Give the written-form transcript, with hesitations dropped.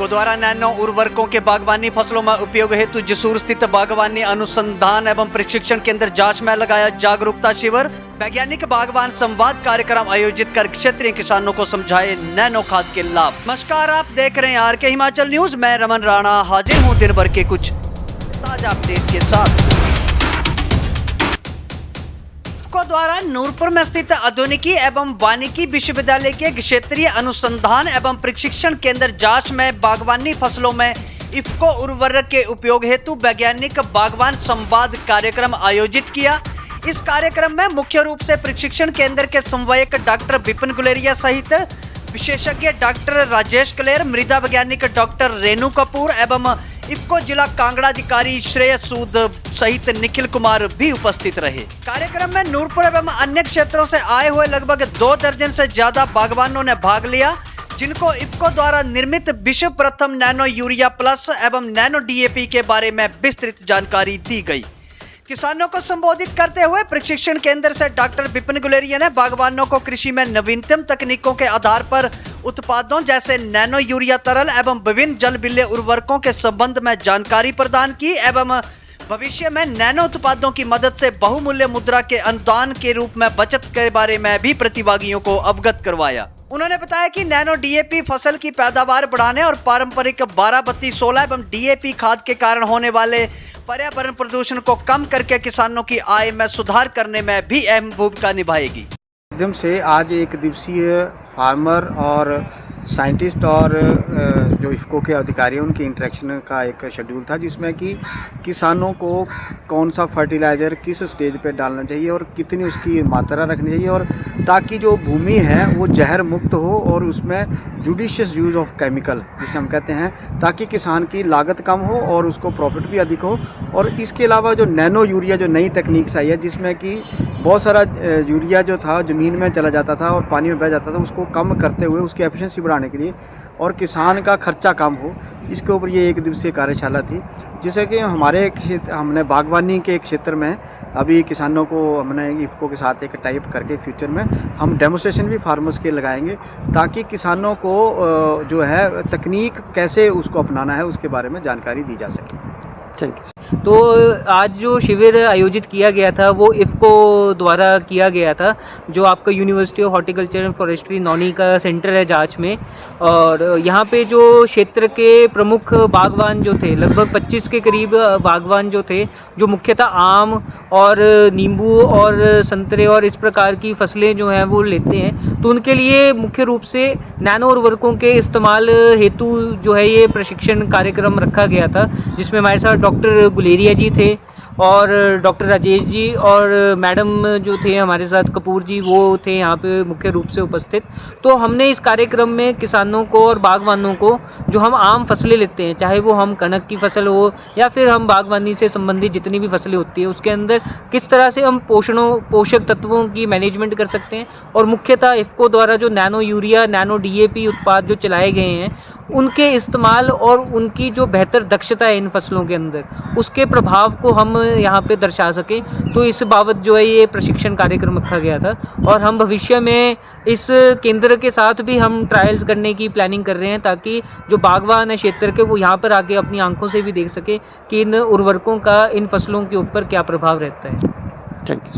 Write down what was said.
द्वारा नैनो उर्वरकों के बागवानी फसलों में उपयोग हेतु जसूर स्थित बागवानी अनुसंधान एवं प्रशिक्षण केंद्र जांच में लगाया जागरूकता शिविर। वैज्ञानिक बागवान संवाद कार्यक्रम आयोजित कर क्षेत्रीय किसानों को समझाए नैनो खाद के लाभ। नमस्कार, आप देख रहे हैं RK हिमाचल न्यूज। मैं रमन राणा हाजिर हूँ दिन भर के कुछ ताजा अपडेट के साथ। को द्वारा नूरपुर में स्थित आधुनिकी एवं वानिकी विश्वविद्यालय के क्षेत्रीय अनुसंधान एवं प्रशिक्षण केंद्र जांच में बागवानी फसलों में इफ्को उर्वरक के उपयोग हेतु वैज्ञानिक बागवान संवाद कार्यक्रम आयोजित किया। इस कार्यक्रम में मुख्य रूप से प्रशिक्षण केंद्र के समन्वयक डॉक्टर विपिन गुलेरिया सहित विशेषज्ञ डॉक्टर राजेश कलेर, मृदा वैज्ञानिक डॉक्टर रेणु कपूर एवं इफ्को जिला कांगड़ा अधिकारी श्रेयस सूद सहित निखिल कुमार भी उपस्थित रहे। कार्यक्रम में नूरपुर एवं अन्य क्षेत्रों से आए हुए लगभग 2 दर्जन से ज्यादा बागवानों ने भाग लिया, जिनको इफ्को द्वारा निर्मित विश्व प्रथम नैनो यूरिया प्लस एवं नैनो DAP के बारे में विस्तृत जानकारी दी गई। किसानों को संबोधित करते हुए प्रशिक्षण केंद्र से डॉक्टर विपिन गुलेरिया ने बागवानों को कृषि में नवीनतम तकनीकों के आधार पर उत्पादों जैसे नैनो यूरिया तरल एवं विभिन्न जल विलेय उर्वरकों के संबंध में जानकारी प्रदान की एवं भविष्य में नैनो उत्पादों की मदद से बहुमूल्य मुद्रा के अनुदान के रूप में बचत के बारे में भी प्रतिभागियों को अवगत करवाया। उन्होंने बताया कि नैनो DAP फसल की पैदावार बढ़ाने और पारंपरिक 12-32-16 एवं DAP खाद के कारण होने वाले पर्यावरण प्रदूषण को कम करके किसानों की आय में सुधार करने में भी अहम भूमिका निभाएगी। माध्यम से आज एक दिवसीय फार्मर और साइंटिस्ट और जो इफ्को के अधिकारी हैं उनकी इंटरेक्शन का एक शेड्यूल था, जिसमें कि किसानों को कौन सा फर्टिलाइज़र किस स्टेज पे डालना चाहिए और कितनी उसकी मात्रा रखनी चाहिए, और ताकि जो भूमि है वो जहर मुक्त हो और उसमें जुडिशियस यूज़ ऑफ केमिकल जिसे हम कहते हैं, ताकि किसान की लागत कम हो और उसको प्रॉफिट भी अधिक हो। और इसके अलावा जो नैनो यूरिया जो नई तकनीक से आई है, जिसमें कि बहुत सारा यूरिया जो था ज़मीन में चला जाता था और पानी में बह जाता था, उसको कम करते हुए उसकी एफिशिएंसी बढ़ाने के लिए और किसान का खर्चा कम हो, इसके ऊपर ये एक दिवसीय कार्यशाला थी। जिससे कि हमारे क्षेत्र हमने बागवानी के क्षेत्र में अभी किसानों को हमने इफ्को के साथ एक टाइप करके फ्यूचर में हम डेमोस्ट्रेशन भी फार्मर्स के लगाएंगे, ताकि किसानों को जो है तकनीक कैसे उसको अपनाना है उसके बारे में जानकारी दी जा सके। Thank you. तो आज जो शिविर आयोजित किया गया था वो इफ्को द्वारा किया गया था, जो आपका university of horticulture and forestry नौनी का सेंटर है जांच में। और यहाँ पे जो क्षेत्र के प्रमुख बागवान जो थे, लगभग 25 के करीब बागवान जो थे, जो मुख्यतः आम और नींबू और संतरे और इस प्रकार की फसलें जो हैं वो लेते हैं, तो उनके लिए मुख्य रूप से नैनो उर्वरकों के इस्तेमाल हेतु जो है ये प्रशिक्षण कार्यक्रम रखा गया था, जिसमें हमारे साथ डॉक्टर गुलेरिया जी थे और डॉक्टर राजेश जी और मैडम जो थे हमारे साथ कपूर जी, वो थे यहाँ पे मुख्य रूप से उपस्थित। तो हमने इस कार्यक्रम में किसानों को और बागवानों को जो हम आम फसलें लेते हैं, चाहे वो हम कनक की फसल हो या फिर हम बागवानी से संबंधित जितनी भी फसलें होती है, उसके अंदर किस तरह से हम पोषक तत्वों की मैनेजमेंट कर सकते हैं, और मुख्यतः इफ्को द्वारा जो नैनो यूरिया नैनो DAP उत्पाद जो चलाए गए हैं उनके इस्तेमाल और उनकी जो बेहतर दक्षता है इन फसलों के अंदर, उसके प्रभाव को हम यहाँ पे दर्शा सकें। तो इस बाबत जो है ये प्रशिक्षण कार्यक्रम रखा गया था, और हम भविष्य में इस केंद्र के साथ भी हम ट्रायल्स करने की प्लानिंग कर रहे हैं, ताकि जो बागवान है क्षेत्र के वो यहाँ पर आके अपनी आंखों से भी देख सके कि इन उर्वरकों का इन फसलों के ऊपर क्या प्रभाव रहता है। Thank you.